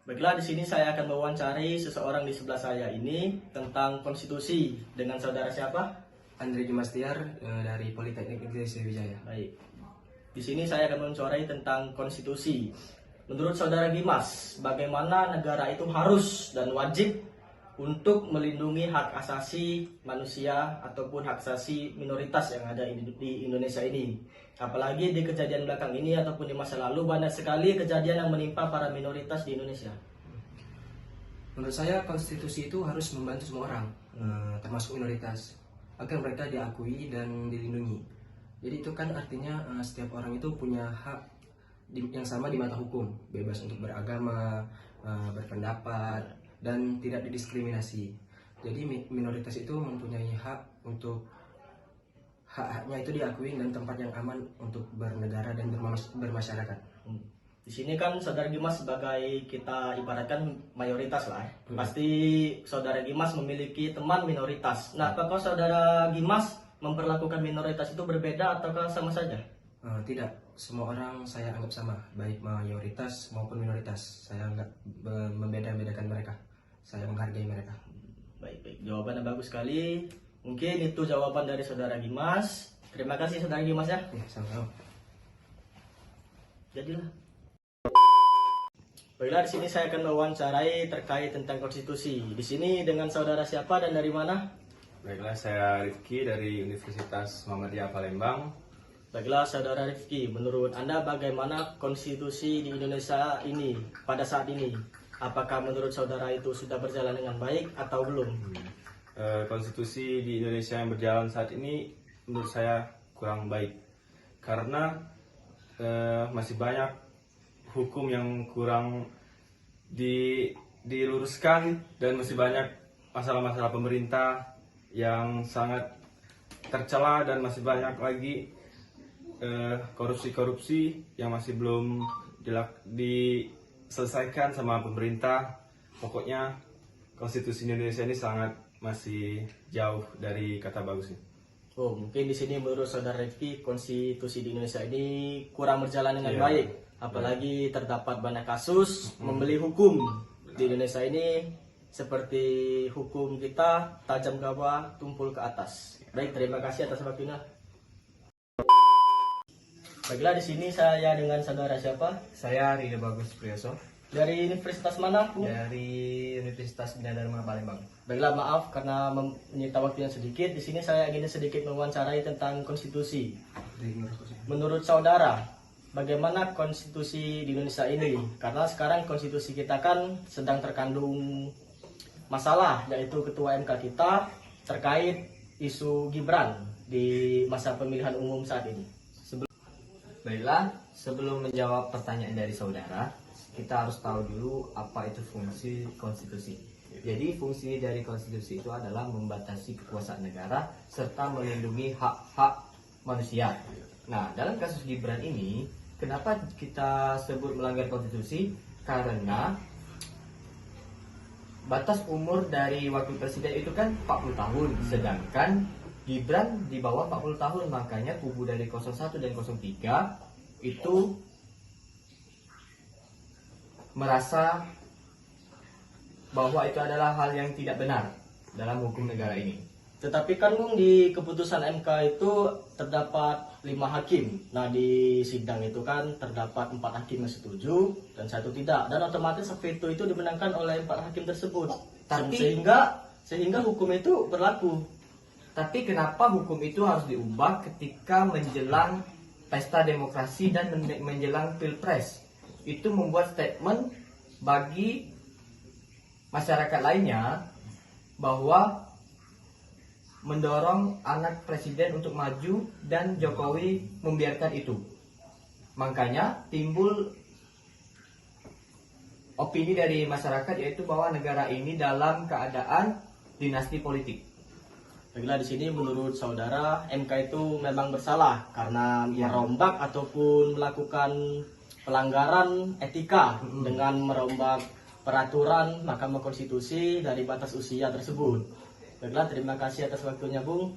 Baiklah, di sini saya akan mewawancari seseorang di sebelah saya ini tentang konstitusi dengan saudara siapa? Andre Jumastiar dari Politeknik Negeri Sriwijaya. Baik. Di sini saya akan mewawancarai tentang konstitusi. Menurut saudara Dimas, bagaimana negara itu harus dan wajib untuk melindungi hak asasi manusia ataupun hak asasi minoritas yang ada di Indonesia ini? Apalagi di kejadian belakang ini ataupun di masa lalu banyak sekali kejadian yang menimpa para minoritas di Indonesia. Menurut saya konstitusi itu harus membantu semua orang, termasuk minoritas, agar mereka diakui dan dilindungi. Jadi itu kan artinya setiap orang itu punya hak yang sama di mata hukum, bebas untuk beragama, berpendapat, dan tidak didiskriminasi. Jadi minoritas itu mempunyai hak untuk hak-haknya itu diakui dan tempat yang aman untuk bernegara dan bermasyarakat. Di sini kan saudara Dimas sebagai kita ibaratkan mayoritas lah. Pasti saudara Dimas memiliki teman minoritas. Nah, apakah saudara Dimas memperlakukan minoritas itu berbeda ataukah sama saja? Tidak, semua orang saya anggap sama, baik mayoritas maupun minoritas. Saya nggak membeda-bedakan mereka. Saya menghargai mereka. Baik, jawabannya bagus sekali. Mungkin itu jawaban dari saudara Dimas. Terima kasih saudara Dimas ya. Sama-sama. Jadilah. Baiklah, di sini saya akan mewawancarai terkait tentang konstitusi. Di sini dengan saudara siapa dan dari mana? Baiklah, saya Rifki dari Universitas Muhammadiyah Palembang. Baiklah, saudara Rifki, menurut Anda bagaimana konstitusi di Indonesia ini pada saat ini? Apakah menurut saudara itu sudah berjalan dengan baik atau belum? Konstitusi di Indonesia yang berjalan saat ini menurut saya kurang baik karena masih banyak hukum yang kurang diluruskan dan masih banyak masalah-masalah pemerintah yang sangat tercela dan masih banyak lagi korupsi-korupsi yang masih belum diselesaikan sama pemerintah. Pokoknya konstitusi Indonesia ini masih jauh dari kata bagusnya. Oh, mungkin di sini menurut saudara Rifki konstitusi di Indonesia ini kurang berjalan dengan baik. Apalagi terdapat banyak kasus membeli hukum di Indonesia ini seperti hukum kita tajam ke bawah, tumpul ke atas. Baik, terima kasih atas waktunya. Baiklah, di sini saya dengan saudara siapa? Saya Ridho Bagus Priyoso Dari universitas mana, Bu? dari Universitas Bina Dharma Palembang. Baiklah, maaf karena menyita waktu yang sedikit. Di sini saya ingin sedikit mewawancarai tentang konstitusi. Menurut saudara, bagaimana konstitusi di Indonesia ini? Karena sekarang konstitusi kita kan sedang terkandung masalah, yaitu ketua MK kita terkait isu Gibran di masa pemilihan umum saat ini. Baiklah, sebelum menjawab pertanyaan dari saudara, kita harus tahu dulu apa itu fungsi konstitusi. Jadi fungsi dari konstitusi itu adalah membatasi kekuasaan negara serta melindungi hak-hak manusia. Nah, dalam kasus Gibran ini, kenapa kita sebut melanggar konstitusi? Karena batas umur dari wakil presiden itu kan 40 tahun, sedangkan Gibran di bawah 40 tahun, makanya kubu dari 01 dan 03 itu merasa bahwa itu adalah hal yang tidak benar dalam hukum negara ini. Tetapi kan, Bung, di keputusan MK itu terdapat 5 hakim. Nah, di sidang itu kan terdapat 4 hakim yang setuju dan 1 tidak. Dan otomatis veto itu dimenangkan oleh 4 hakim tersebut. Sehingga hukum itu berlaku. Tapi kenapa hukum itu harus diubah ketika menjelang pesta demokrasi dan menjelang pilpres? Itu membuat statement bagi masyarakat lainnya bahwa mendorong anak presiden untuk maju dan Jokowi membiarkan itu. Makanya timbul opini dari masyarakat yaitu bahwa negara ini dalam keadaan dinasti politik. Baiklah, di sini menurut saudara MK itu memang bersalah karena merombak ataupun melakukan pelanggaran etika dengan merombak peraturan Mahkamah Konstitusi dari batas usia tersebut. Baiklah, terima kasih atas waktunya, Bung.